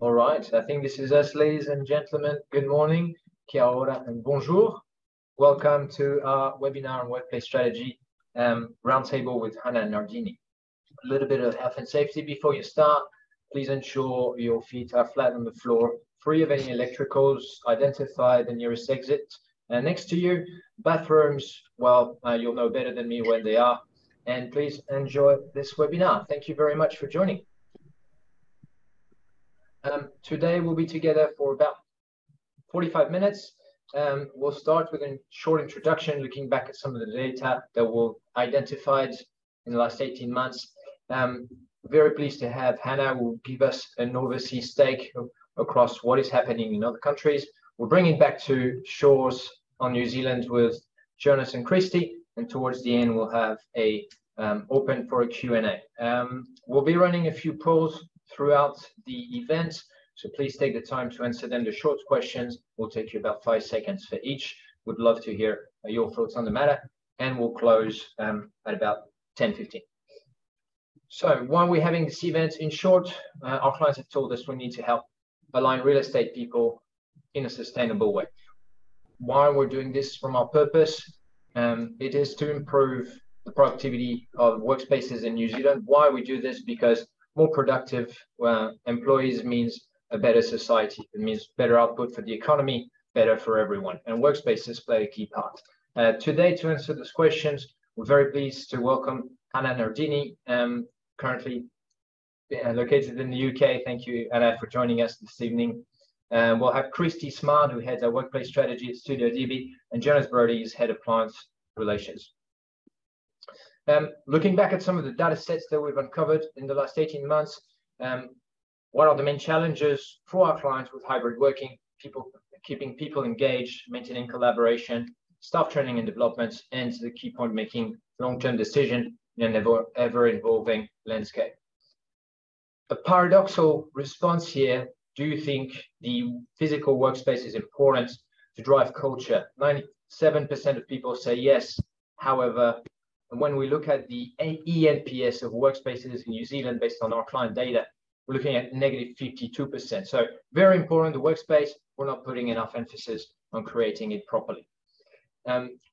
All right, I think this is us, ladies and gentlemen. Good morning, kia ora, and bonjour. Welcome to our webinar on workplace strategy, roundtable with Hannah and Nardini. A little bit of health and safety before you start. Please ensure your feet are flat on the floor, free of any electricals. Identify the nearest exit next to you. Bathrooms, well, you'll know better than me when they are. And please enjoy this webinar. Thank you very much for joining. Today we'll be together for about 45 minutes. We'll start with a short introduction, looking back at some of the data that were identified in the last 18 months. Very pleased to have Hannah, who will give us an overseas take across what is happening in other countries. We'll bring it back to shores on New Zealand with Jonas and Christy, and towards the end we'll have a open for a Q&A. We'll be running a few polls throughout the event, so please take the time to answer them. The short questions will take you about 5 seconds for each. Would love to hear your thoughts on the matter, and we'll close at about 10:15. So why are we having this event? In short, our clients have told us we need to help align real estate people in a sustainable way. Why we're doing this from our purpose? It is to improve the productivity of workspaces in New Zealand. Why we do this? Because more productive employees means a better society. It means better output for the economy, better for everyone. And workspaces play a key part. Today, to answer those questions, we're very pleased to welcome Anna Nardini, currently located in the UK. Thank you, Anna, for joining us this evening. We'll have Christy Smart, who heads our workplace strategy at Studio DB, and Jonas Brody is head of client relations. Looking back at some of the data sets that we've uncovered in the last 18 months, what are the main challenges for our clients with hybrid working, keeping people engaged, maintaining collaboration, staff training and development, and the key point, making long-term decision in an ever-evolving landscape. A paradoxical response here: do you think the physical workspace is important to drive culture? 97% of people say yes. However, when we look at the ENPS of workspaces in New Zealand based on our client data, we're looking at negative 52%. So very important, the workspace, we're not putting enough emphasis on creating it properly.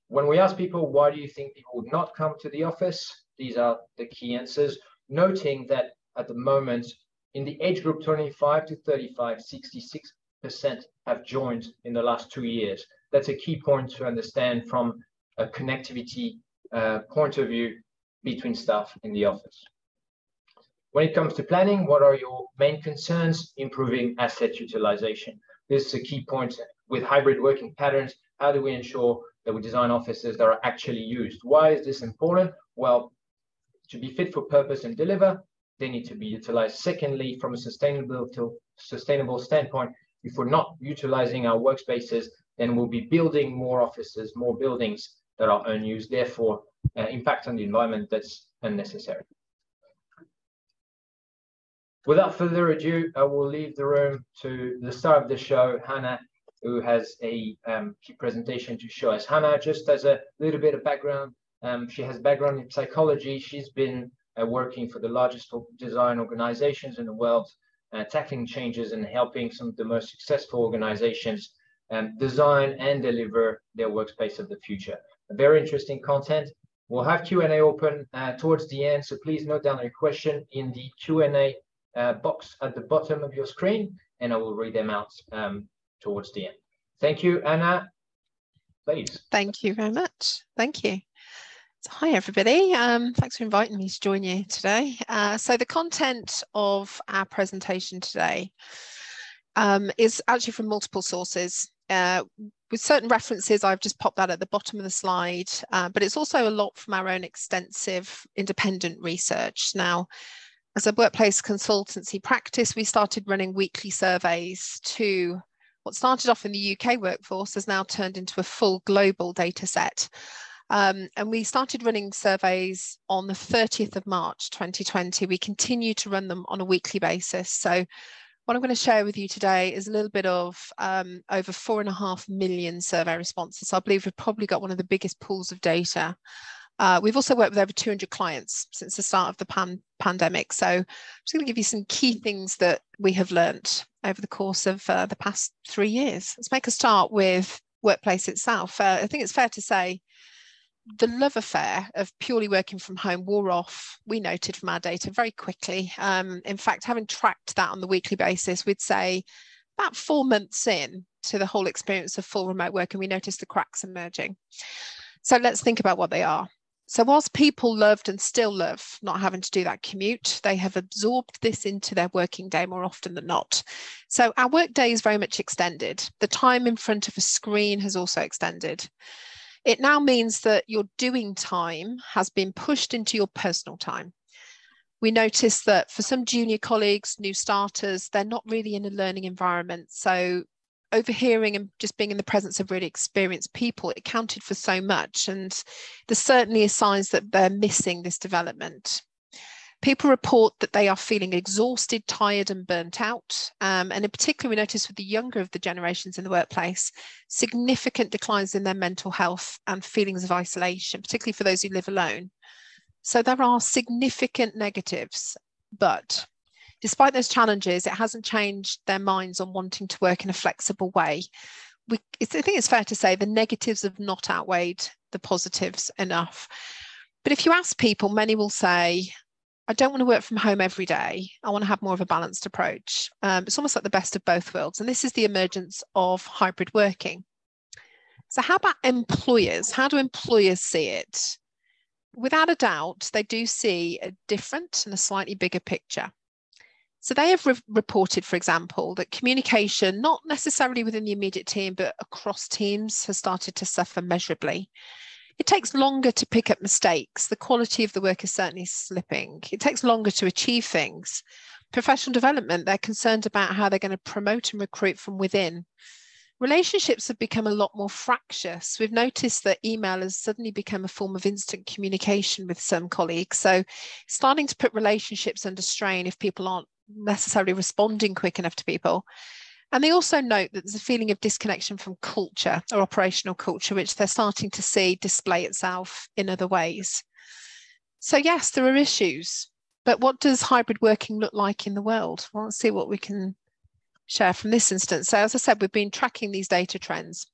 When we ask people, why do you think people would not come to the office? These are the key answers, noting that at the moment, in the age group 25 to 35, 66% have joined in the last 2 years. That's a key point to understand from a connectivity point of view between staff in the office. When it comes to planning, what are your main concerns? Improving asset utilization. This is a key point with hybrid working patterns. How do we ensure that we design offices that are actually used? Why is this important? Well, to be fit for purpose and deliver, they need to be utilized. Secondly, from a sustainable standpoint, if we're not utilizing our workspaces, then we'll be building more offices, more buildings that are unused, therefore impact on the environment that's unnecessary. Without further ado, I will leave the room to the star of the show, Hannah, who has a key presentation to show us. Hannah, just as a little bit of background, she has background in psychology. She's been working for the largest design organizations in the world, tackling changes and helping some of the most successful organizations design and deliver their workspace of the future. Very interesting content. We'll have Q&A open towards the end, so please note down your question in the Q&A box at the bottom of your screen, and I will read them out towards the end. Thank you, Anna. Please. Thank you very much. Thank you. So, hi, everybody. Thanks for inviting me to join you today. So the content of our presentation today is actually from multiple sources. With certain references, I've just popped that at the bottom of the slide, but it's also a lot from our own extensive independent research. Now, as a workplace consultancy practice, we started running weekly surveys to what started off in the UK workforce has now turned into a full global data set. And we started running surveys on the 30th of March 2020. We continue to run them on a weekly basis. So what I'm going to share with you today is a little bit of over 4.5 million survey responses. So I believe we've probably got one of the biggest pools of data. We've also worked with over 200 clients since the start of the pandemic. So I'm just going to give you some key things that we have learned. over the course of the past 3 years. Let's make a start with workplace itself. I think it's fair to say the love affair of purely working from home wore off, we noted from our data, very quickly. In fact, having tracked that on the weekly basis, we'd say about 4 months in to the whole experience of full remote work, and we noticed the cracks emerging. So let's think about what they are. So whilst people loved and still love not having to do that commute, they have absorbed this into their working day more often than not. So our work day is very much extended. The time in front of a screen has also extended. It now means that your doing time has been pushed into your personal time. We notice that for some junior colleagues, new starters, they're not really in a learning environment. So overhearing and just being in the presence of really experienced people, it counted for so much. And there certainly is signs that they're missing this development. People report that they are feeling exhausted, tired and burnt out. And in particular, we notice with the younger of the generations in the workplace, significant declines in their mental health and feelings of isolation, particularly for those who live alone. So there are significant negatives, but despite those challenges, it hasn't changed their minds on wanting to work in a flexible way. I think it's fair to say the negatives have not outweighed the positives enough. But if you ask people, many will say, I don't want to work from home every day. I want to have more of a balanced approach. It's almost like the best of both worlds. And this is the emergence of hybrid working. So how about employers? How do employers see it? Without a doubt, they do see a different and a slightly bigger picture. So they have reported, for example, that communication, not necessarily within the immediate team, but across teams, has started to suffer measurably. It takes longer to pick up mistakes. The quality of the work is certainly slipping. It takes longer to achieve things. Professional development, they're concerned about how they're going to promote and recruit from within. Relationships have become a lot more fractious. We've noticed that email has suddenly become a form of instant communication with some colleagues. So starting to put relationships under strain if people aren't necessarily responding quick enough to people. And they also note that there's a feeling of disconnection from culture or operational culture, which they're starting to see display itself in other ways. So yes, there are issues, but what does hybrid working look like in the world? Well, let's see what we can share from this instance. So as I said, we've been tracking these data trends.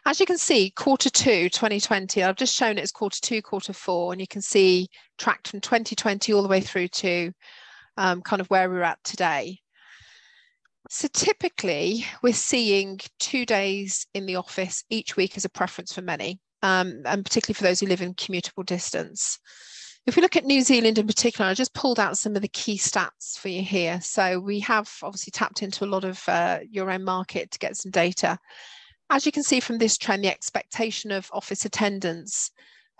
As you can see, Q2 2020, I've just shown it as Q2, Q4, and you can see tracked from 2020 all the way through to kind of where we're at today. So typically, we're seeing 2 days in the office each week as a preference for many, and particularly for those who live in commutable distance. If we look at New Zealand in particular, I just pulled out some of the key stats for you here. So we have obviously tapped into a lot of your own market to get some data. As you can see from this trend, the expectation of office attendance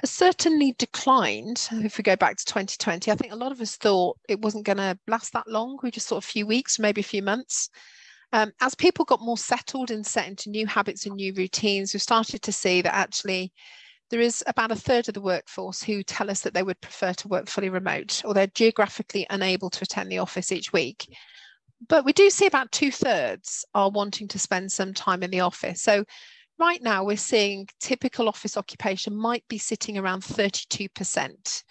has certainly declined. If we go back to 2020, I think a lot of us thought it wasn't going to last that long. We just thought a few weeks, maybe a few months. As people got more settled and set into new habits and new routines, we've started to see that actually there is about a third of the workforce who tell us that they would prefer to work fully remote, or they're geographically unable to attend the office each week. But we do see about 2/3 are wanting to spend some time in the office. So right now we're seeing typical office occupation might be sitting around 32%.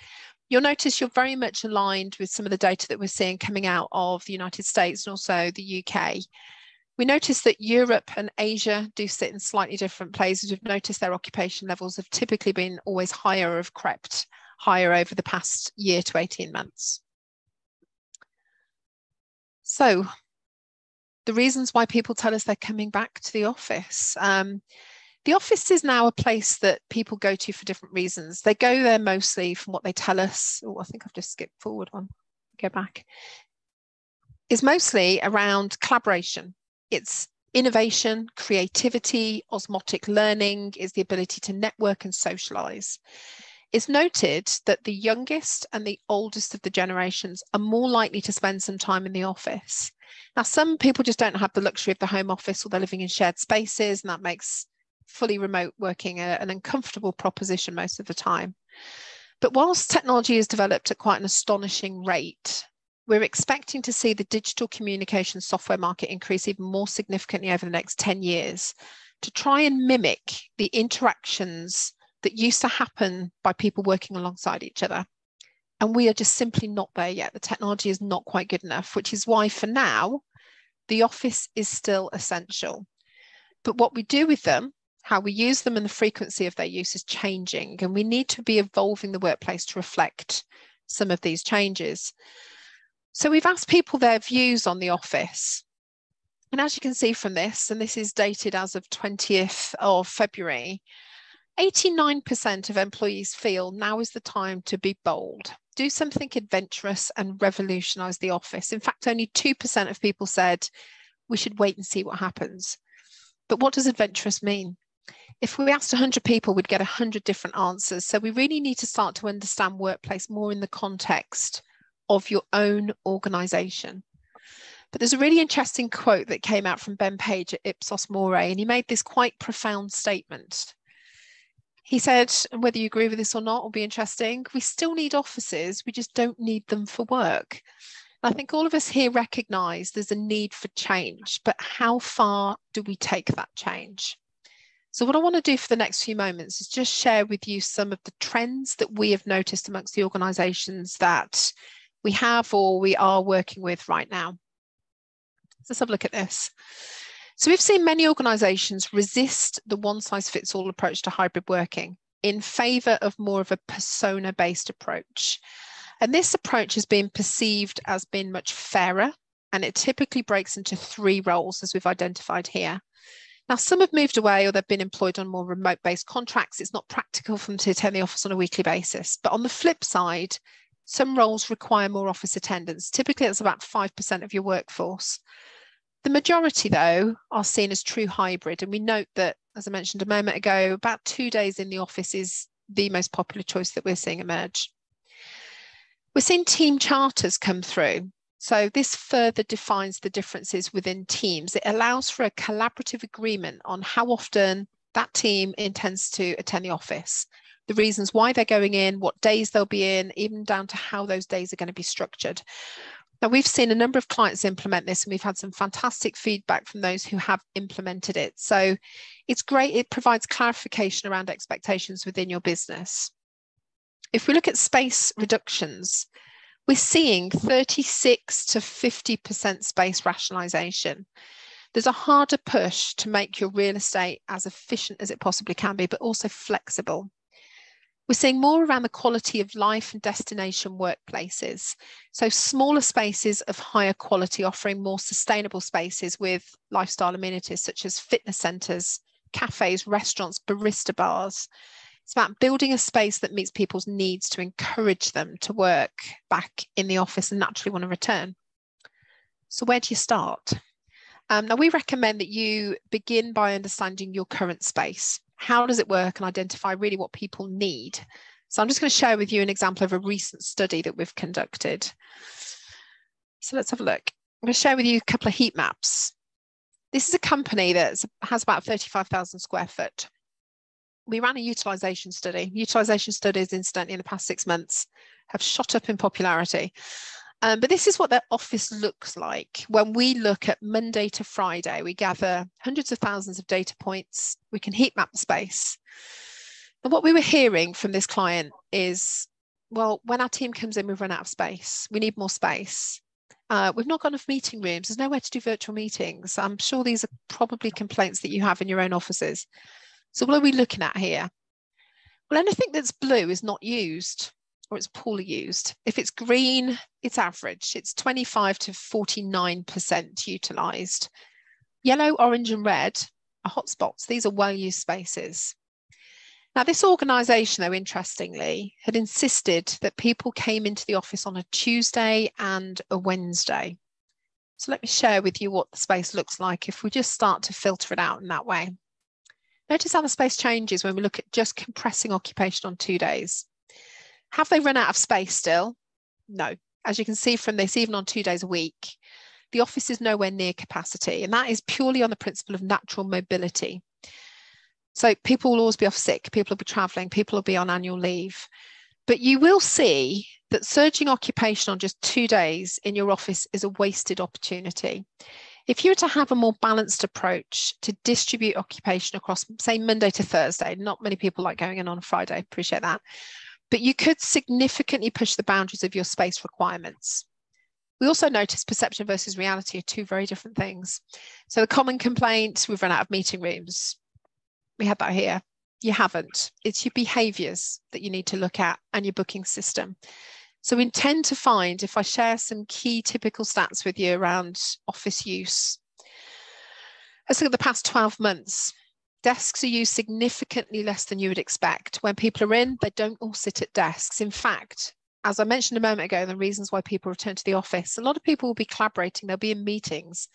You'll notice you're very much aligned with some of the data that we're seeing coming out of the United States and also the UK. We notice that Europe and Asia do sit in slightly different places. We've noticed their occupation levels have typically been always higher or have crept higher over the past year to 18 months. So the reasons why people tell us they're coming back to the office. The office is now a place that people go to for different reasons. They go there mostly from what they tell us. Oh, I think I've just skipped forward one. Go back. It's mostly around collaboration. It's innovation, creativity, osmotic learning, is the ability to network and socialize. It's noted that the youngest and the oldest of the generations are more likely to spend some time in the office. Now, some people just don't have the luxury of the home office, or they're living in shared spaces, and that makes fully remote working an uncomfortable proposition most of the time. But whilst technology has developed at quite an astonishing rate, we're expecting to see the digital communication software market increase even more significantly over the next 10 years to try and mimic the interactions that used to happen by people working alongside each other. And we are just simply not there yet. The technology is not quite good enough, which is why for now, the office is still essential. But what we do with them, how we use them and the frequency of their use is changing, and we need to be evolving the workplace to reflect some of these changes. So we've asked people their views on the office. And as you can see from this, and this is dated as of 20th of February, 89% of employees feel now is the time to be bold, do something adventurous and revolutionise the office. In fact, only 2% of people said we should wait and see what happens. But what does adventurous mean? If we asked 100 people, we'd get 100 different answers. So we really need to start to understand workplace more in the context of your own organisation. But there's a really interesting quote that came out from Ben Page at Ipsos Mori, and he made this quite profound statement. He said, and whether you agree with this or not will be interesting, we still need offices, we just don't need them for work. I think all of us here recognise there's a need for change, but how far do we take that change? So what I want to do for the next few moments is just share with you some of the trends that we have noticed amongst the organisations that we have or we are working with right now. So let's have a look at this. So we've seen many organisations resist the one-size-fits-all approach to hybrid working in favour of more of a persona-based approach. And this approach has been perceived as being much fairer, and it typically breaks into 3 roles, as we've identified here. Now, some have moved away or they've been employed on more remote-based contracts. It's not practical for them to attend the office on a weekly basis. But on the flip side, some roles require more office attendance. Typically, it's about 5% of your workforce. The majority, though, are seen as true hybrid. And we note that, as I mentioned a moment ago, about 2 days in the office is the most popular choice that we're seeing emerge. We're seeing team charters come through. So this further defines the differences within teams. It allows for a collaborative agreement on how often that team intends to attend the office, the reasons why they're going in, what days they'll be in, even down to how those days are going to be structured. Now, we've seen a number of clients implement this, and we've had some fantastic feedback from those who have implemented it. So it's great. It provides clarification around expectations within your business. If we look at space reductions, we're seeing 36 to 50% space rationalisation. There's a harder push to make your real estate as efficient as it possibly can be, but also flexible. We're seeing more around the quality of life and destination workplaces. So smaller spaces of higher quality, offering more sustainable spaces with lifestyle amenities such as fitness centres, cafes, restaurants, barista bars. It's about building a space that meets people's needs to encourage them to work back in the office and naturally want to return. So where do you start? Now, we recommend that you begin by understanding your current space. How does it work, and identify really what people need. So I'm just going to share with you an example of a recent study that we've conducted. So let's have a look. I'm going to share with you a couple of heat maps. This is a company that has about 35,000 square foot. We ran a utilisation study. Utilisation studies, incidentally, in the past 6 months have shot up in popularity. But this is what their office looks like. When we look at Monday to Friday, we gather hundreds of thousands of data points. We can heat map the space. And what we were hearing from this client is, well, when our team comes in, we've run out of space. We need more space. We've not got enough meeting rooms. There's nowhere to do virtual meetings. I'm sure these are probably complaints that you have in your own offices. So what are we looking at here? Well, anything that's blue is not used, or it's poorly used. If it's green, it's average. It's 25 to 49% utilised. Yellow, orange and red are hotspots. These are well-used spaces. Now, this organisation, though, interestingly, had insisted that people came into the office on a Tuesday and a Wednesday. So let me share with you what the space looks like if we just start to filter it out in that way. Notice how the space changes when we look at just compressing occupation on 2 days. Have they run out of space still? No. As you can see from this, even on 2 days a week, the office is nowhere near capacity, and that is purely on the principle of natural mobility. So people will always be off sick, people will be travelling, people will be on annual leave. But you will see that surging occupation on just 2 days in your office is a wasted opportunity. If you were to have a more balanced approach to distribute occupation across, say, Monday to Thursday, not many people like going in on a Friday, appreciate that, but you could significantly push the boundaries of your space requirements. We also notice perception versus reality are two very different things. So the common complaint, we've run out of meeting rooms. We had that here. You haven't. It's your behaviours that you need to look at and your booking system. So we tend to find, if I share some key typical stats with you around office use, let's look at the past 12 months. Desks are used significantly less than you would expect. When people are in, they don't all sit at desks. In fact, as I mentioned a moment ago, the reasons why people return to the office, a lot of people will be collaborating, they'll be in meetings.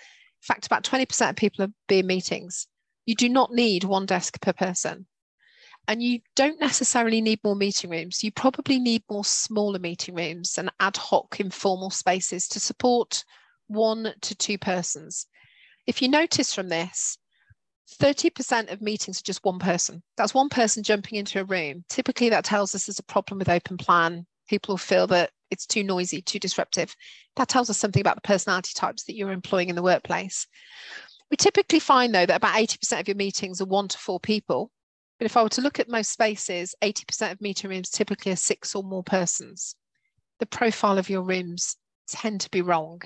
In fact, about 20% of people will be in meetings. You do not need one desk per person. And you don't necessarily need more meeting rooms. You probably need more smaller meeting rooms and ad hoc informal spaces to support 1 to 2 persons. If you notice from this, 30% of meetings are just one person. That's one person jumping into a room. Typically that tells us there's a problem with open plan. People feel that it's too noisy, too disruptive. That tells us something about the personality types that you're employing in the workplace. We typically find though that about 80% of your meetings are 1 to 4 people. But if I were to look at most spaces, 80% of meeting rooms typically are 6 or more persons. The profile of your rooms tend to be wrong.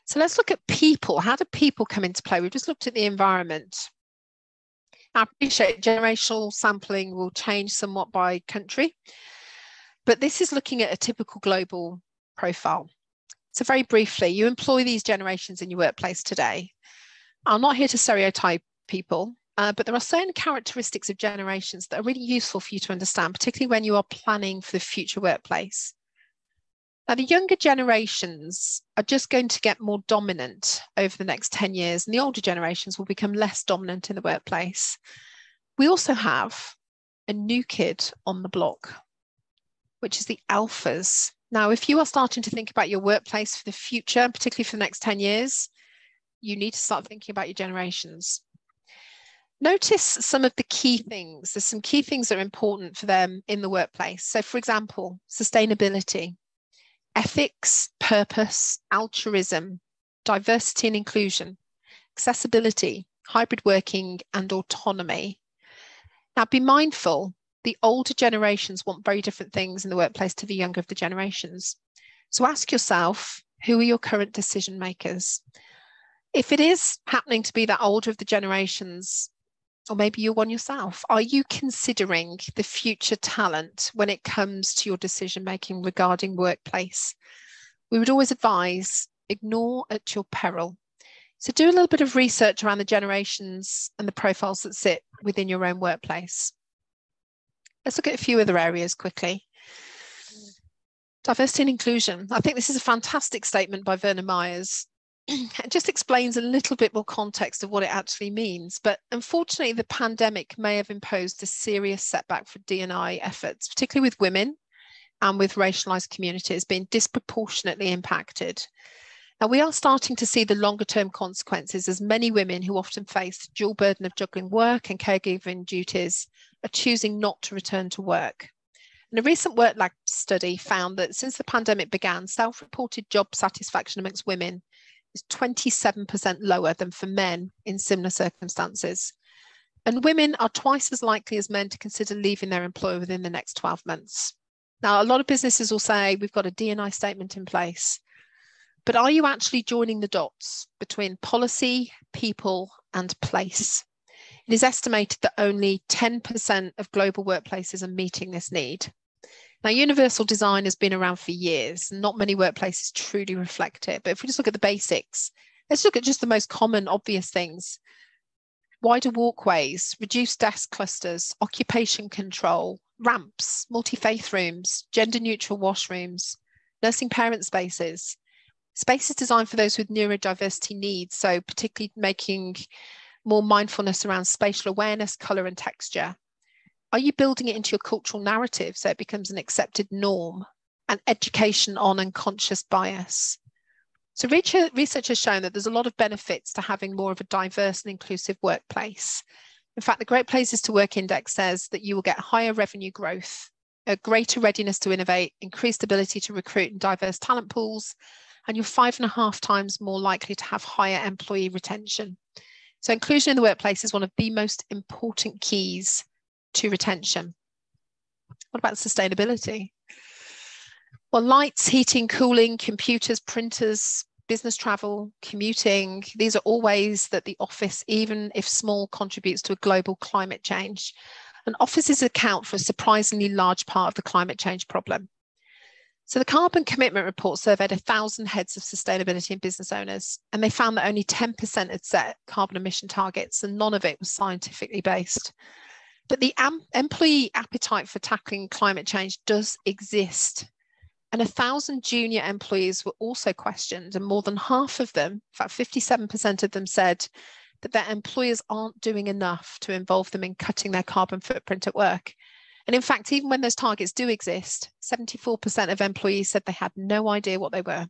So let's look at people. How do people come into play? We've just looked at the environment. I appreciate generational sampling will change somewhat by country, but this is looking at a typical global profile. So very briefly, you employ these generations in your workplace today. I'm not here to stereotype people, but there are certain characteristics of generations that are really useful for you to understand, particularly when you are planning for the future workplace. Now, the younger generations are just going to get more dominant over the next 10 years, and the older generations will become less dominant in the workplace. We also have a new kid on the block, which is the alphas. Now, if you are starting to think about your workplace for the future, particularly for the next 10 years, you need to start thinking about your generations. Notice some of the key things. There's some key things that are important for them in the workplace. So, for example, sustainability, ethics, purpose, altruism, diversity and inclusion, accessibility, hybrid working, and autonomy. Now, be mindful, the older generations want very different things in the workplace to the younger of the generations. So ask yourself, who are your current decision makers? If it is happening to be that older of the generations, or maybe you're one yourself, are you considering the future talent when it comes to your decision making regarding workplace? We would always advise, ignore at your peril. So do a little bit of research around the generations and the profiles that sit within your own workplace. Let's look at a few other areas quickly. Diversity and inclusion. I think this is a fantastic statement by Verna Myers. It just explains a little bit more context of what it actually means. But unfortunately, the pandemic may have imposed a serious setback for D&I efforts, particularly with women and with racialized communities being disproportionately impacted. Now, we are starting to see the longer term consequences as many women who often face the dual burden of juggling work and caregiving duties are choosing not to return to work. And a recent WorkLab study found that since the pandemic began, self-reported job satisfaction amongst women is 27% lower than for men in similar circumstances. And women are twice as likely as men to consider leaving their employer within the next 12 months. Now, a lot of businesses will say, we've got a D&I statement in place, but are you actually joining the dots between policy, people, and place? It is estimated that only 10% of global workplaces are meeting this need. Now, universal design has been around for years, and not many workplaces truly reflect it. But if we just look at the basics, let's look at just the most common, obvious things. Wider walkways, reduced desk clusters, occupation control, ramps, multi-faith rooms, gender-neutral washrooms, nursing parent spaces, spaces designed for those with neurodiversity needs, so particularly making more mindfulness around spatial awareness, colour and texture. Are you building it into your cultural narrative so it becomes an accepted norm, and education on unconscious bias? So research has shown that there's a lot of benefits to having more of a diverse and inclusive workplace. In fact, the Great Places to Work Index says that you will get higher revenue growth, a greater readiness to innovate, increased ability to recruit in diverse talent pools, and you're 5.5 times more likely to have higher employee retention. So inclusion in the workplace is one of the most important keys to retention. What about sustainability? Well, lights, heating, cooling, computers, printers, business travel, commuting, these are all ways that the office, even if small, contributes to a global climate change. And offices account for a surprisingly large part of the climate change problem. So the Carbon Commitment Report surveyed 1,000 heads of sustainability and business owners, and they found that only 10% had set carbon emission targets, and none of it was scientifically based. But the employee appetite for tackling climate change does exist. And 1,000 junior employees were also questioned, and more than half of them, in fact 57% of them, said that their employers aren't doing enough to involve them in cutting their carbon footprint at work. And in fact, even when those targets do exist, 74% of employees said they had no idea what they were.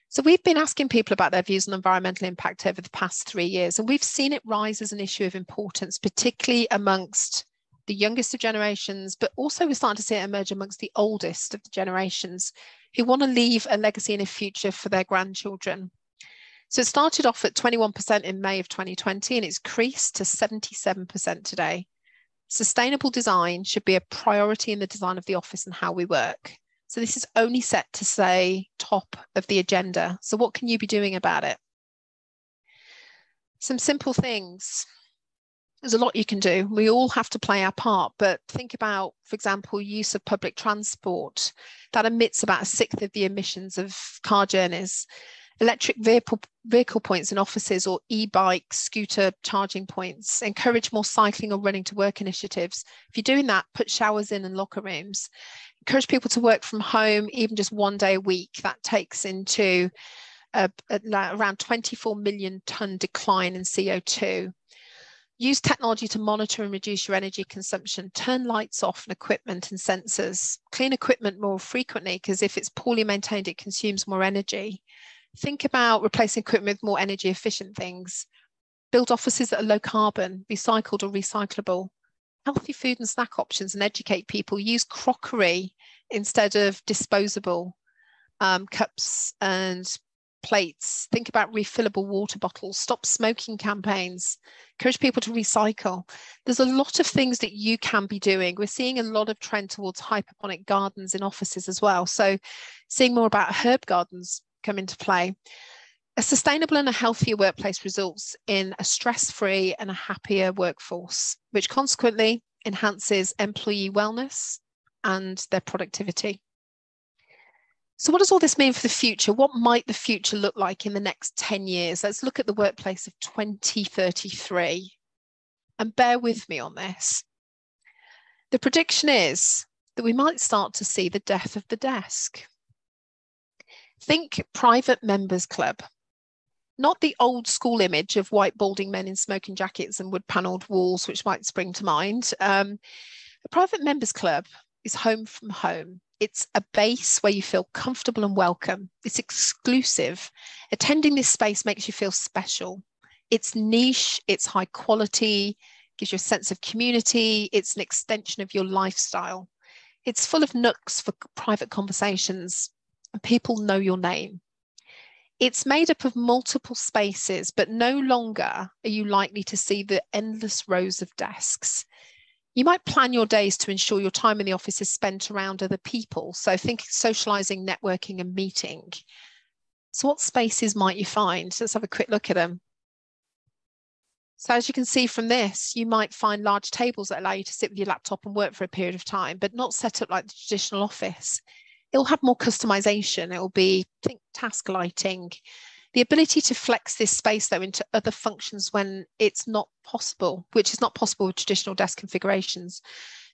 So we've been asking people about their views on environmental impact over the past 3 years, and we've seen it rise as an issue of importance, particularly amongst the youngest of generations, but also we're starting to see it emerge amongst the oldest of the generations who want to leave a legacy and a future for their grandchildren. So it started off at 21% in May of 2020, and it's increased to 77% today. Sustainable design should be a priority in the design of the office and how we work. So this is only set to say top of the agenda. So what can you be doing about it? Some simple things. There's a lot you can do. We all have to play our part, but think about, for example, use of public transport. That emits about 1/6 of the emissions of car journeys. Electric vehicle points in offices, or e-bike, scooter charging points. Encourage more cycling or running to work initiatives. If you're doing that, put showers in and locker rooms. Encourage people to work from home, even just 1 day a week. That takes into around 24 million tonne decline in CO2. Use technology to monitor and reduce your energy consumption. Turn lights off and equipment and sensors. Clean equipment more frequently, because if it's poorly maintained, it consumes more energy. Think about replacing equipment with more energy efficient things. Build offices that are low carbon, recycled or recyclable. Healthy food and snack options, and educate people. Use crockery instead of disposable cups and plates. Think about refillable water bottles. Stop smoking campaigns. Encourage people to recycle. There's a lot of things that you can be doing. We're seeing a lot of trend towards hydroponic gardens in offices as well. So seeing more about herb gardens come into play. A sustainable and a healthier workplace results in a stress-free and a happier workforce, which consequently enhances employee wellness and their productivity. So what does all this mean for the future? What might the future look like in the next 10 years? Let's look at the workplace of 2033. And bear with me on this. The prediction is that we might start to see the death of the desk. Think private members club. Not the old school image of white balding men in smoking jackets and wood panelled walls, which might spring to mind. A private members club is home from home. It's a base where you feel comfortable and welcome. It's exclusive. Attending this space makes you feel special. It's niche, it's high quality, gives you a sense of community. It's an extension of your lifestyle. It's full of nooks for private conversations, and people know your name. It's made up of multiple spaces, but no longer are you likely to see the endless rows of desks. You might plan your days to ensure your time in the office is spent around other people. So think socializing, networking, and meeting. So what spaces might you find? Let's have a quick look at them. So as you can see from this, you might find large tables that allow you to sit with your laptop and work for a period of time, but not set up like the traditional office. It'll have more customization. It will be, think, task lighting. The ability to flex this space, though, into other functions when it's not possible, which is not possible with traditional desk configurations.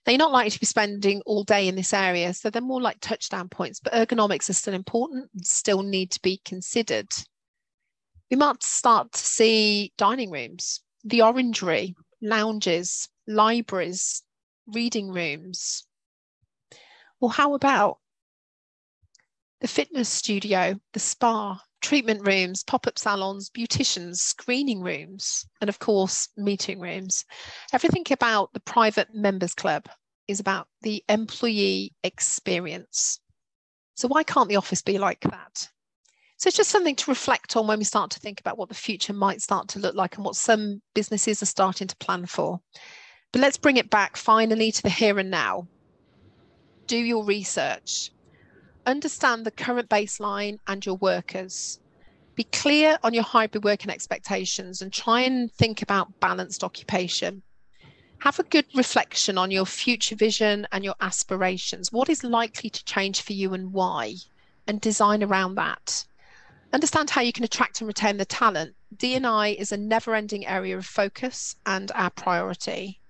Now, you're not likely to be spending all day in this area, so they're more like touchdown points, but ergonomics are still important and still need to be considered. We might start to see dining rooms, the orangery, lounges, libraries, reading rooms. Well, how about the fitness studio, the spa, treatment rooms, pop-up salons, beauticians, screening rooms, and of course, meeting rooms. Everything about the private members club is about the employee experience. So why can't the office be like that? So it's just something to reflect on when we start to think about what the future might start to look like and what some businesses are starting to plan for. But let's bring it back finally to the here and now. Do your research. understand the current baseline and your workers. Be clear on your hybrid working expectations and try and think about balanced occupation. Have a good reflection on your future vision and your aspirations. What is likely to change for you and why? And design around that. Understand how you can attract and retain the talent. D&I is a never-ending area of focus and our priority.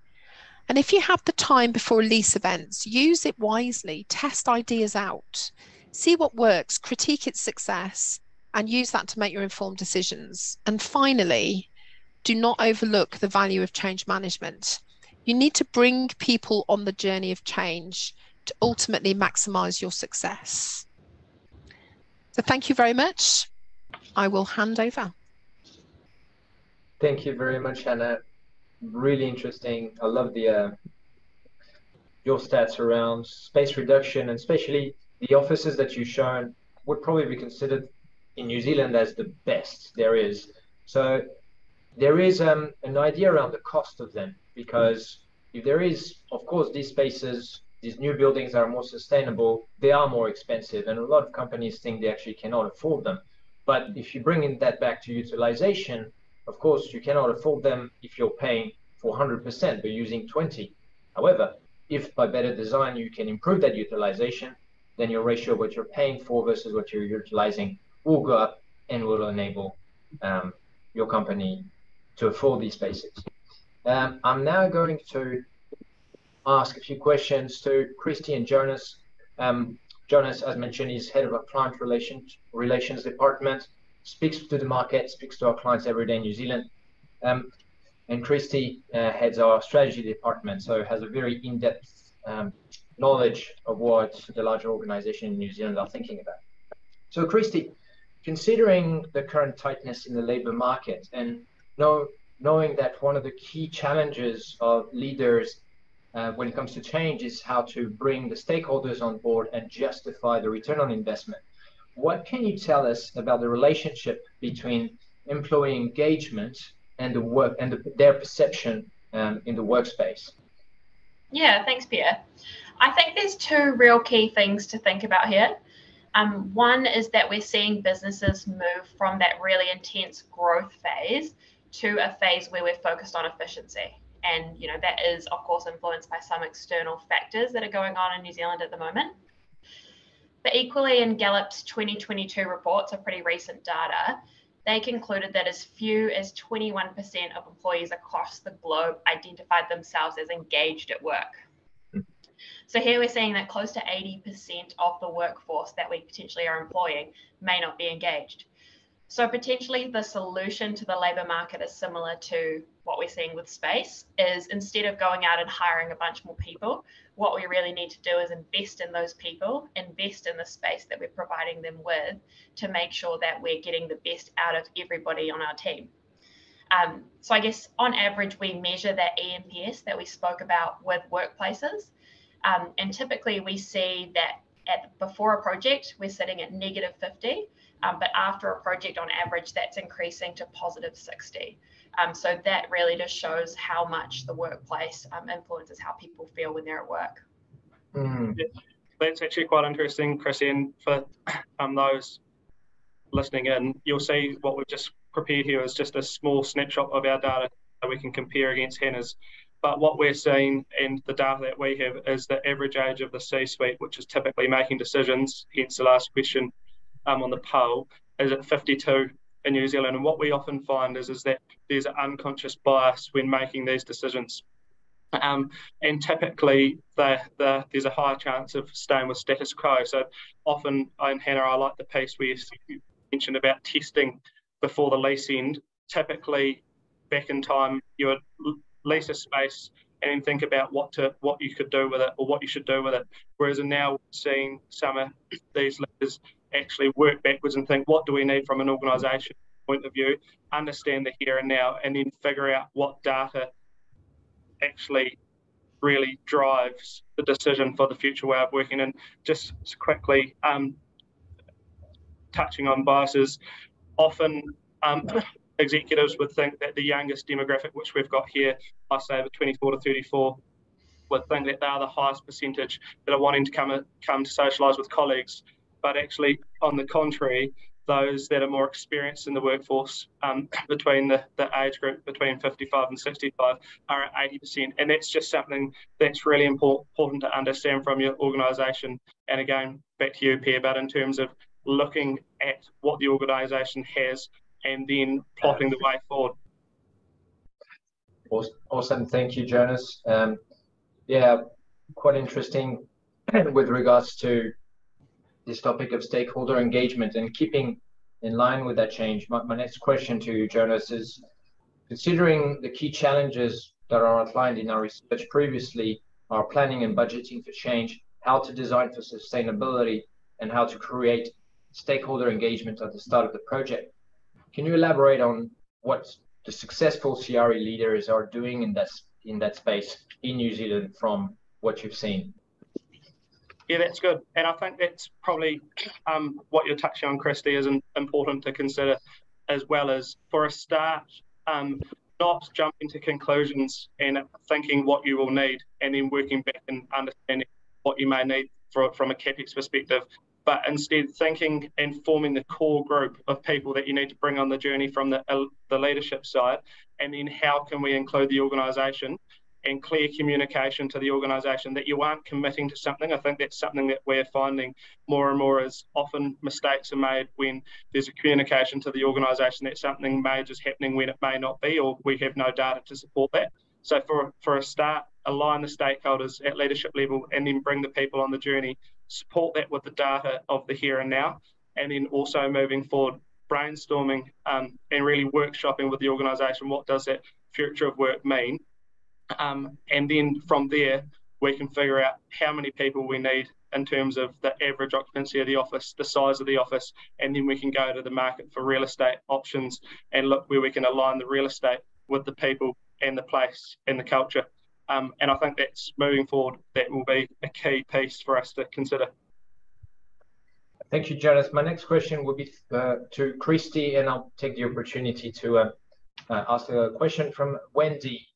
And if you have the time before release events, use it wisely, test ideas out, see what works, critique its success, and use that to make your informed decisions. And finally, do not overlook the value of change management. You need to bring people on the journey of change to ultimately maximize your success. So thank you very much. I will hand over. Thank you very much, Hannah. Really interesting. I love the your stats around space reduction, and especially the offices that you've shown would probably be considered in New Zealand as the best there is. So there is an idea around the cost of them, because if there is, of course, these spaces, these new buildings are more sustainable, they are more expensive, and a lot of companies think they actually cannot afford them. But if you bring in that back to utilization, of course, you cannot afford them if you're paying for 100%, but using 20. However, if by better design you can improve that utilization, then your ratio of what you're paying for versus what you're utilizing will go up and will enable your company to afford these spaces. I'm now going to ask a few questions to Christy and Jonas. Jonas, as mentioned, is head of our client relations department, speaks to the market, speaks to our clients every day in New Zealand. And Christy heads our strategy department, so has a very in-depth knowledge of what the larger organizations in New Zealand are thinking about. So Christy, considering the current tightness in the labor market and knowing that one of the key challenges of leaders when it comes to change is how to bring the stakeholders on board and justify the return on investment, what can you tell us about the relationship between employee engagement and the work and their perception in the workspace? Yeah, thanks, Pierre. I think there's two real key things to think about here. One is that we're seeing businesses move from that really intense growth phase to a phase where we're focused on efficiency. And that is, of course, influenced by some external factors that are going on in New Zealand at the moment. But equally, in Gallup's 2022 reports of pretty recent data, they concluded that as few as 21% of employees across the globe identified themselves as engaged at work. So here we're seeing that close to 80% of the workforce that we potentially are employing may not be engaged. So potentially the solution to the labour market is similar to what we're seeing with space, is instead of going out and hiring a bunch more people, what we really need to do is invest in those people, invest in the space that we're providing them with to make sure that we're getting the best out of everybody on our team. So I guess on average, we measure that ENPS that we spoke about with workplaces. And typically we see that before a project, we're sitting at -50. But after a project, on average, that's increasing to +60. So that really just shows how much the workplace influences how people feel when they're at work. Yeah, that's actually quite interesting, Chrissy, and for those listening in, you'll see what we've just prepared here is just a small snapshot of our data that we can compare against Hannah's. But what we're seeing and the data that we have is the average age of the C-suite, which is typically making decisions, hence the last question on the poll, is at 52 in New Zealand. And what we often find is that there's an unconscious bias when making these decisions. And typically there's a higher chance of staying with status quo. So often, and Hannah, I like the piece where you mentioned about testing before the lease end. Typically, back in time, you would lease a space and then think about what you could do with it or what you should do with it. Whereas now seeing some of these leaders actually work backwards and think, what do we need from an organisation point of view, understand the here and now, and then figure out what data actually really drives the decision for the future way of working. And just quickly touching on biases, often executives would think that the youngest demographic, which we've got here, I say the 24 to 34, would think that they are the highest percentage that are wanting to come to socialise with colleagues. but actually, on the contrary, those that are more experienced in the workforce between the age group between 55 and 65 are at 80%. And that's just something that's really important to understand from your organisation. And again, back to you, Pierre, but in terms of looking at what the organisation has and then plotting the way forward. Awesome. Thank you, Jonas. Yeah, quite interesting with regards to this topic of stakeholder engagement and keeping in line with that change. My next question to you, Jonas, is considering the key challenges that are outlined in our research previously, our planning and budgeting for change, how to design for sustainability, and how to create stakeholder engagement at the start of the project. Can you elaborate on what the successful CRE leaders are doing in that space in New Zealand from what you've seen? Yeah, that's good. And I think that's probably what you're touching on, Christy, is important to consider, as well as, for a start, not jumping to conclusions and thinking what you will need and then working back and understanding what you may need from a CapEx perspective, but instead thinking and forming the core group of people that you need to bring on the journey from the leadership side, and then how can we include the organisation and clear communication to the organisation that you aren't committing to something. I think that's something that we're finding more and more is often mistakes are made when there's a communication to the organisation that something major is happening when it may not be, or we have no data to support that. So for a start, align the stakeholders at leadership level and then bring the people on the journey, support that with the data of the here and now, and then also moving forward, brainstorming and really workshopping with the organisation, what does that future of work mean? And then from there, we can figure out how many people we need in terms of the average occupancy of the office, the size of the office, and then we can go to the market for real estate options and look where we can align the real estate with the people and the place and the culture. And I think that's moving forward, that will be a key piece for us to consider. Thank you, Jonas. My next question will be to Christy, and I'll take the opportunity to ask a question from Wendy.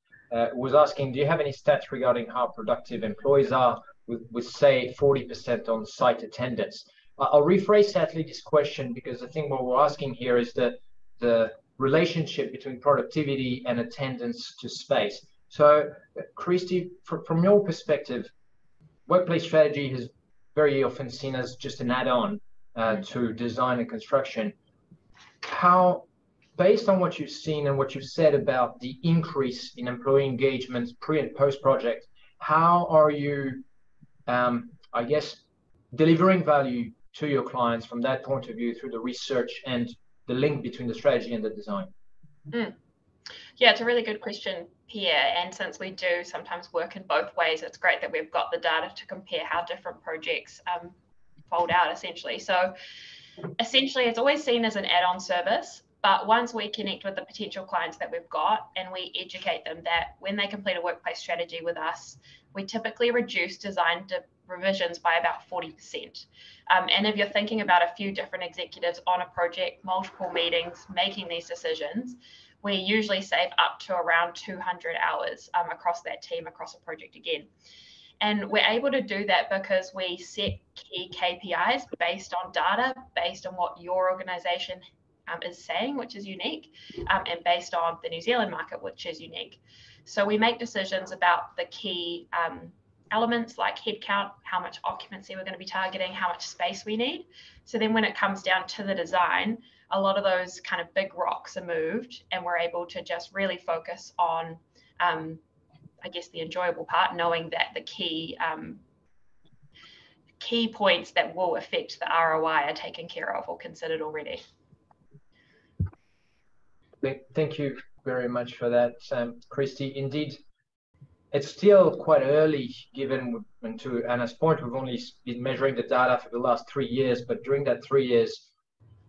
Was asking, do you have any stats regarding how productive employees are with say 40% on site attendance? I'll rephrase sadly this question because I think what we're asking here is the relationship between productivity and attendance to space. So Christy, from your perspective, workplace strategy is very often seen as just an add-on to design and construction. How, based on what you've seen and what you've said about the increase in employee engagement pre and post project, how are you, I guess, delivering value to your clients from that point of view through the research and the link between the strategy and the design? Yeah, it's a really good question, Pierre. And since we do sometimes work in both ways, it's great that we've got the data to compare how different projects fold out essentially. So essentially, it's always seen as an add-on service. But once we connect with the potential clients that we've got and we educate them that when they complete a workplace strategy with us, we typically reduce design revisions by about 40%. And if you're thinking about a few different executives on a project, multiple meetings, making these decisions, we usually save up to around 200 hours across that team, across a project again. And we're able to do that because we set key KPIs based on data, based on what your organisation is saying, which is unique, and based on the New Zealand market, which is unique. So we make decisions about the key elements like headcount, how much occupancy we're going to be targeting, how much space we need. So then when it comes down to the design, a lot of those kind of big rocks are moved and we're able to just really focus on, I guess, the enjoyable part, knowing that the key points that will affect the ROI are taken care of or considered already. Thank you very much for that, Christy. Indeed, it's still quite early, given, and to Anna's point, we've only been measuring the data for the last 3 years, but during that 3 years,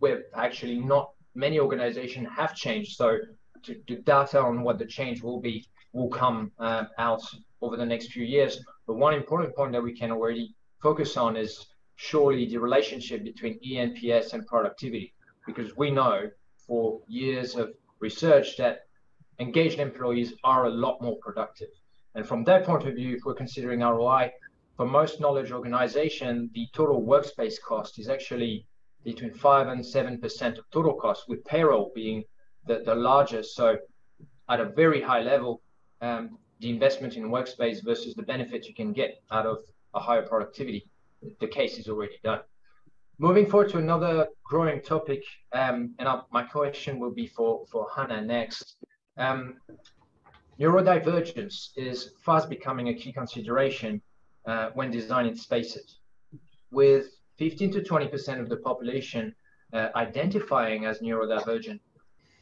we've actually not many organizations have changed. So the data on what the change will come out over the next few years. But one important point that we can already focus on is surely the relationship between ENPS and productivity, because we know for years of research that engaged employees are a lot more productive. And from that point of view, if we're considering ROI, for most knowledge organization, the total workspace cost is actually between 5 and 7% of total cost, with payroll being the largest. So at a very high level, the investment in workspace versus the benefit you can get out of a higher productivity, the case is already done. Moving forward to another growing topic, my question will be for Hannah next. Neurodivergence is fast becoming a key consideration when designing spaces, with 15 to 20% of the population identifying as neurodivergent.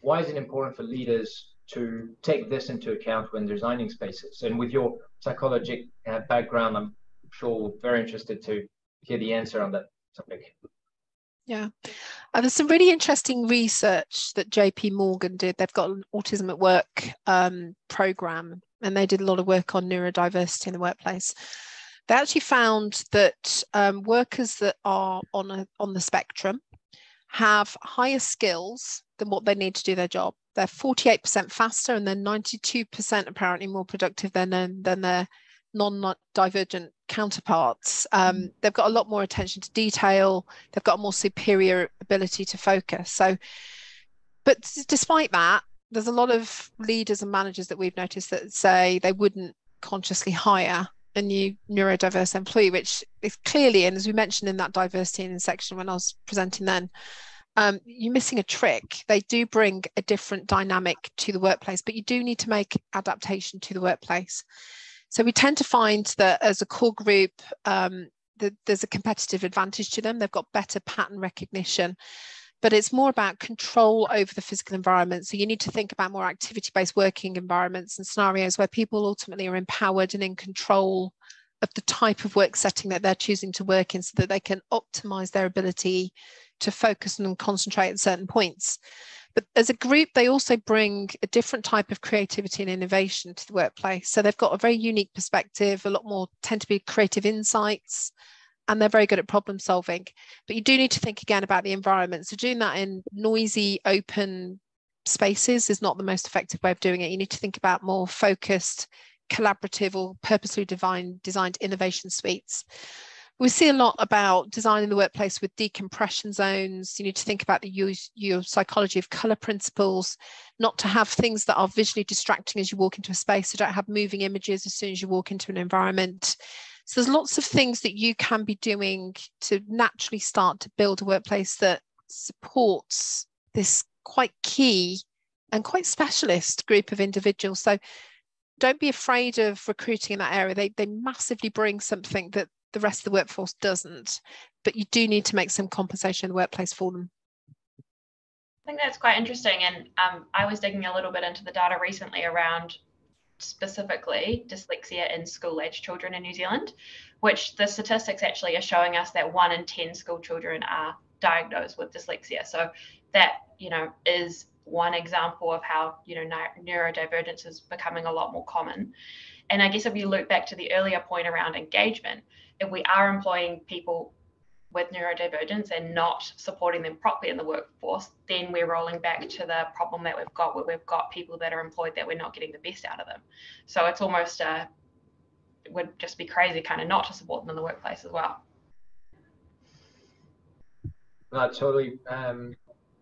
Why is it important for leaders to take this into account when designing spaces? And with your psychological background, I'm sure very interested to hear the answer on that topic. Yeah, there's some really interesting research that JP Morgan did. They've got an Autism at Work program, and they did a lot of work on neurodiversity in the workplace. They actually found that workers that are on the spectrum have higher skills than what they need to do their job. They're 48% faster, and they're 92% apparently more productive than their non-divergent counterparts. They've got a lot more attention to detail. They've got a more superior ability to focus. So, but despite that, there's a lot of leaders and managers that we've noticed that say they wouldn't consciously hire a new neurodiverse employee, which is clearly, and as we mentioned in that diversity in section when I was presenting then, you're missing a trick. They do bring a different dynamic to the workplace, but you do need to make adaptation to the workplace. So we tend to find that as a core group, there's a competitive advantage to them. They've got better pattern recognition, but it's more about control over the physical environment. So you need to think about more activity-based working environments and scenarios where people ultimately are empowered and in control of the type of work setting that they're choosing to work in, so that they can optimize their ability to focus and concentrate at certain points. But as a group, they also bring a different type of creativity and innovation to the workplace. So they've got a very unique perspective, a lot more tend to be creative insights, and they're very good at problem solving. But you do need to think again about the environment. So doing that in noisy, open spaces is not the most effective way of doing it. You need to think about more focused, collaborative or purposely designed innovation suites. We see a lot about designing the workplace with decompression zones. You need to think about your psychology of color principles, not to have things that are visually distracting as you walk into a space. So don't have moving images as soon as you walk into an environment. So there's lots of things that you can be doing to naturally start to build a workplace that supports this quite key and quite specialist group of individuals. So don't be afraid of recruiting in that area. They massively bring something that the rest of the workforce doesn't, but you do need to make some compensation in the workplace for them. I think that's quite interesting. And I was digging a little bit into the data recently around specifically dyslexia in school-age children in New Zealand, which the statistics actually are showing us that 1 in 10 school children are diagnosed with dyslexia. So that, is one example of how, neurodivergence is becoming a lot more common. And I guess if you look back to the earlier point around engagement, if we are employing people with neurodivergence and not supporting them properly in the workforce, then we're rolling back to the problem that we've got, where we've got people that are employed that we're not getting the best out of them. So it's almost, it would just be crazy kind of not to support them in the workplace as well. No, totally.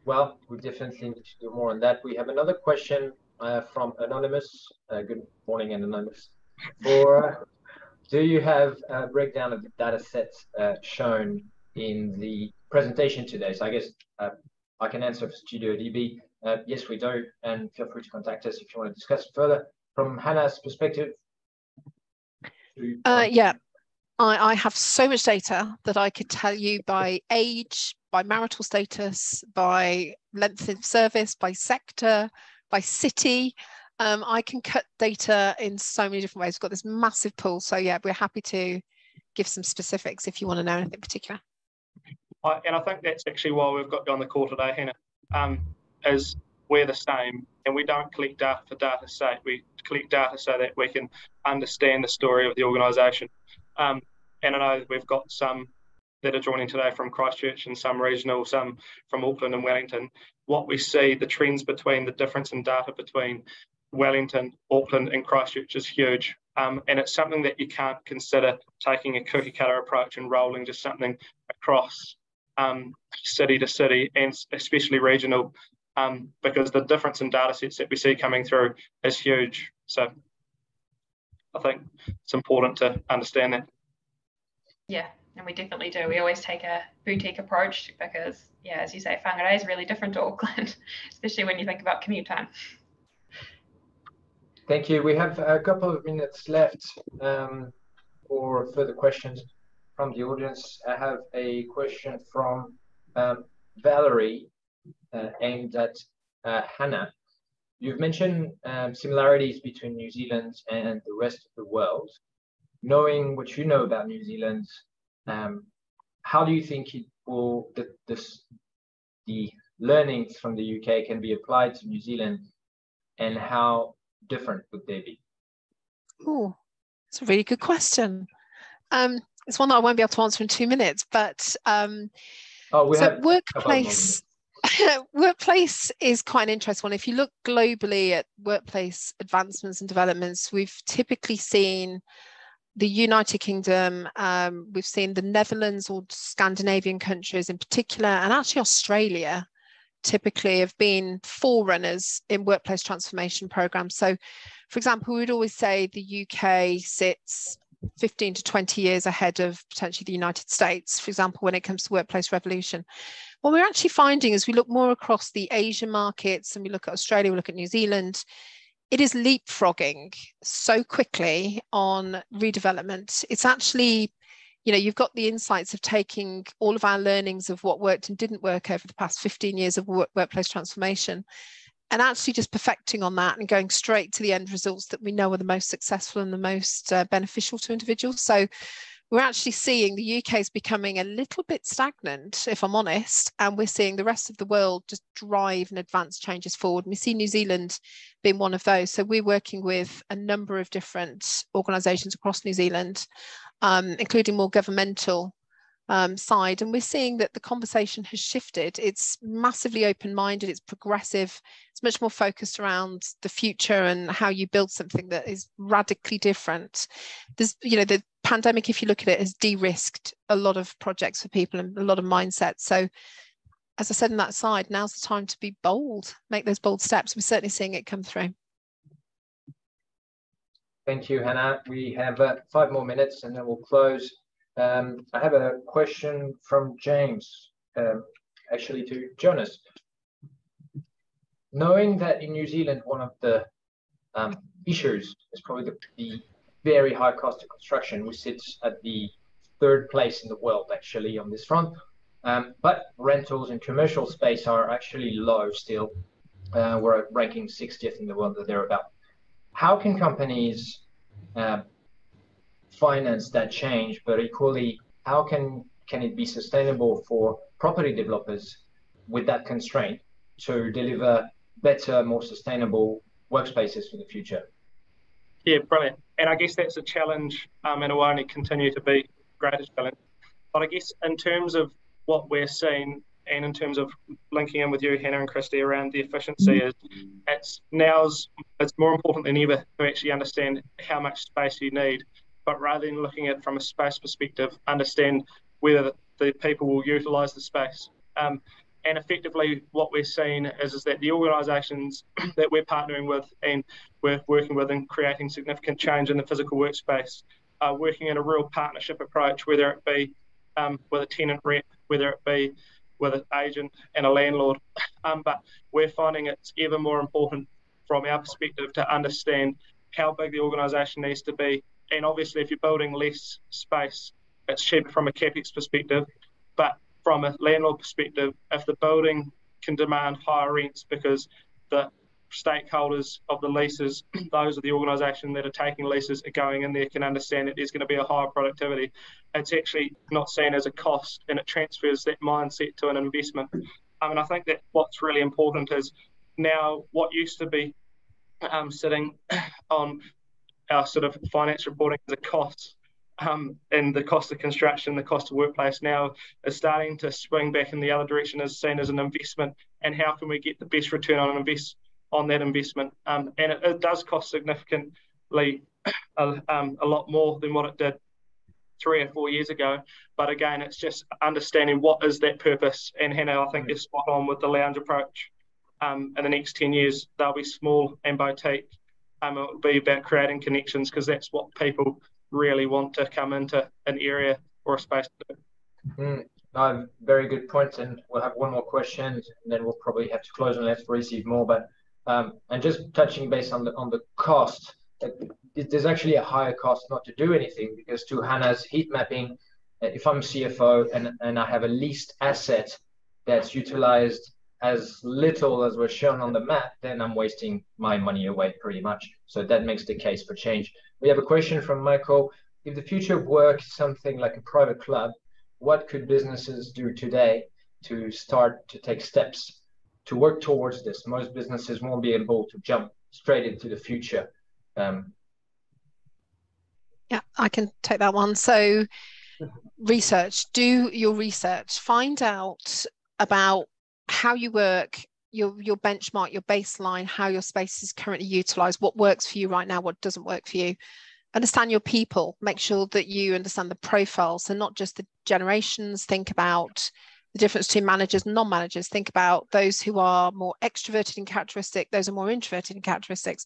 Well, we definitely need to do more on that. We have another question from Anonymous. Good morning, Anonymous. Do you have a breakdown of the data sets shown in the presentation today? So I guess I can answer for StudioDB. Yes, we do, and feel free to contact us if you want to discuss further. From Hannah's perspective. Yeah, I have so much data that I could tell you by age, by marital status, by length of service, by sector, by city. I can cut data in so many different ways. We've got this massive pool. So yeah, we're happy to give some specifics if you want to know anything particular. And I think that's actually why we've got you on the call today, Hannah, is we're the same, and we don't collect data for data's sake. We collect data so that we can understand the story of the organisation. And I know we've got some that are joining today from Christchurch and some regional, some from Auckland and Wellington. What we see, the trends between the difference in data between Wellington, Auckland, and Christchurch is huge. And it's something that you can't consider taking a cookie cutter approach and rolling just something across city to city, and especially regional, because the difference in data sets that we see coming through is huge. So I think it's important to understand that. Yeah, and we definitely do. We always take a boutique approach because, yeah, as you say, Whangarei is really different to Auckland, especially when you think about commute time. Thank you. We have a couple of minutes left for further questions from the audience. I have a question from Valerie aimed at Hannah. You've mentioned similarities between New Zealand and the rest of the world. Knowing what you know about New Zealand, how do you think it will, the learnings from the UK can be applied to New Zealand, and how different would they be? Oh, it's a really good question. It's one that I won't be able to answer in 2 minutes, but workplace workplace is quite an interesting one. If you look globally at workplace advancements and developments, we've typically seen the United Kingdom, we've seen the Netherlands or Scandinavian countries in particular, and actually Australia typically have been forerunners in workplace transformation programs. So, for example, we would always say the UK sits 15 to 20 years ahead of potentially the United States, for example, when it comes to workplace revolution. What we're actually finding is we look more across the Asian markets and we look at Australia, we look at New Zealand, it is leapfrogging so quickly on redevelopment. It's actually, you know, you've got the insights of taking all of our learnings of what worked and didn't work over the past 15 years of workplace transformation, and actually just perfecting on that and going straight to the end results that we know are the most successful and the most beneficial to individuals. So we're actually seeing the UK is becoming a little bit stagnant, if I'm honest, and we're seeing the rest of the world just drive and advance changes forward. And we see New Zealand being one of those. So we're working with a number of different organisations across New Zealand, including more governmental side, and we're seeing that the conversation has shifted. It's massively open-minded, it's progressive, it's much more focused around the future and how you build something that is radically different. There's, you know, the pandemic, if you look at it, has de-risked a lot of projects for people and a lot of mindsets. So as I said in that side, now's the time to be bold, make those bold steps. We're certainly seeing it come through. Thank you, Hannah. We have 5 more minutes and then we'll close. I have a question from James, actually to Jonas. Knowing that in New Zealand, one of the issues is probably the very high cost of construction, which sits at the 3rd place in the world actually on this front, but rentals and commercial space are actually low still. We're ranking 60th in the world or thereabout. How can companies finance that change, but equally, how can it be sustainable for property developers with that constraint to deliver better, more sustainable workspaces for the future? Yeah, brilliant. And I guess that's a challenge, and it will only continue to be a greater challenge. But I guess in terms of what we're seeing, and in terms of linking in with you, Hannah and Christy, around the efficiency, it's more important than ever to actually understand how much space you need, but rather than looking at it from a space perspective, understand whether the people will utilise the space. And effectively what we're seeing is that the organisations that we're partnering with and we're working with and creating significant change in the physical workspace are working in a real partnership approach, whether it be with a tenant rep, whether it be with an agent and a landlord. But we're finding it's ever more important from our perspective to understand how big the organisation needs to be. And obviously if you're building less space, it's cheaper from a CapEx perspective, but from a landlord perspective, if the building can demand higher rents because the stakeholders of the leases, those are the organisation that are taking leases, are going in there, can understand that there's going to be a higher productivity. It's actually not seen as a cost, and it transfers that mindset to an investment. And I think that what's really important is now what used to be sitting on our sort of finance reporting as a cost, and the cost of construction, the cost of workplace now is starting to swing back in the other direction, is seen as an investment, and how can we get the best return on on that investment. And it does cost significantly a lot more than what it did 3 or 4 years ago. But again, it's just understanding what is that purpose. And Hannah, I think you're spot on with the lounge approach. In the next 10 years, they'll be small and boutique. It will be about creating connections, because that's what people really want to come into an area or a space to do. No, very good point. And we'll have one more question, and then we'll probably have to close unless we receive more. But and just touching base on the cost, there's actually a higher cost not to do anything, because to Hannah's heat mapping, if I'm CFO and I have a leased asset that's utilized as little as was shown on the map, then I'm wasting my money away pretty much. So that makes the case for change. We have a question from Michael. If the future of work is something like a private club, what could businesses do today to start to take steps to work towards this? Most businesses won't be able to jump straight into the future. Yeah, I can take that one. So research, do your research, find out about how you work, your benchmark, your baseline, how your space is currently utilized, what works for you right now, what doesn't work for you. Understand your people, make sure that you understand the profiles, and not just the generations. Think about the difference between managers and non-managers. Think about those who are more extroverted in characteristic, those are more introverted in characteristics.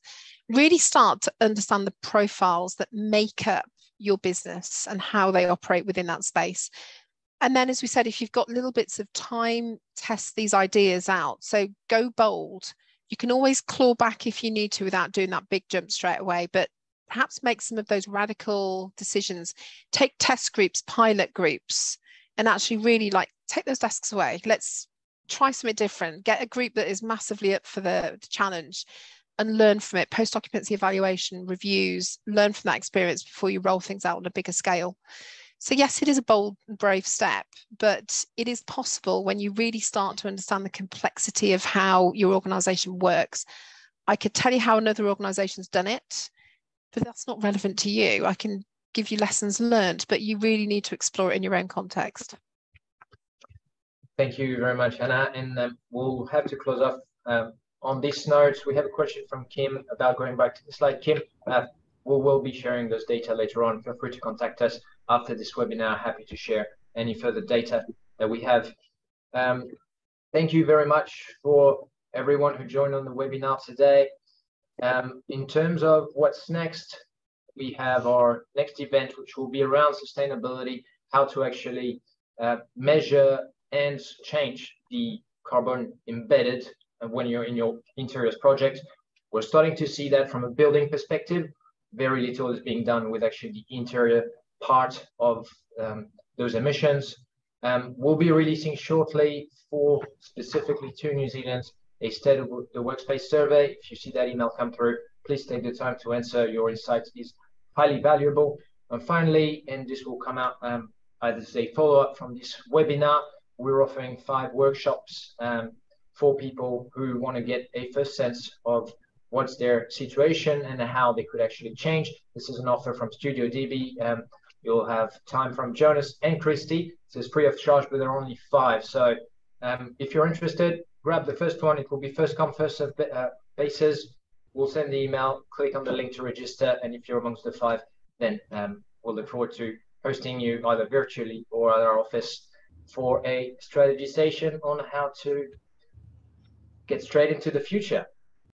Really start to understand the profiles that make up your business and how they operate within that space. And then, as we said, if you've got little bits of time, test these ideas out. So go bold. You can always claw back if you need to without doing that big jump straight away, but perhaps make some of those radical decisions. Take test groups, pilot groups, and actually really take those desks away. Let's try something different. Get a group that is massively up for the challenge and learn from it. Post-occupancy evaluation, reviews, learn from that experience before you roll things out on a bigger scale. So yes, it is a bold and brave step, but it is possible when you really start to understand the complexity of how your organization works. I could tell you how another organization's done it, but that's not relevant to you. I can give you lessons learned, but you really need to explore it in your own context. Thank you very much, Hannah. And we'll have to close off on this note. We have a question from Kim about going back to the slide. Kim, we will be sharing those data later on. Feel free to contact us after this webinar. Happy to share any further data that we have. Thank you very much for everyone who joined on the webinar today. In terms of what's next, we have our next event, which will be around sustainability, how to actually measure and change the carbon embedded when you're in your interiors project. We're starting to see that from a building perspective. Very little is being done with actually the interior part of those emissions. We'll be releasing shortly specifically to New Zealand a state of the workspace survey. If you see that email come through, please take the time to answer. Your insights is highly valuable. And finally, and this will come out as a follow-up from this webinar, we're offering 5 workshops for people who want to get a first sense of what's their situation and how they could actually change. This is an offer from Studio DB. You'll have time from Jonas and Christy. So it's free of charge, but there are only 5. So if you're interested, grab the first one. It will be first come, first served basis. We'll send the email, click on the link to register. And if you're amongst the 5, then we'll look forward to hosting you either virtually or at our office for a strategy session on how to get straight into the future.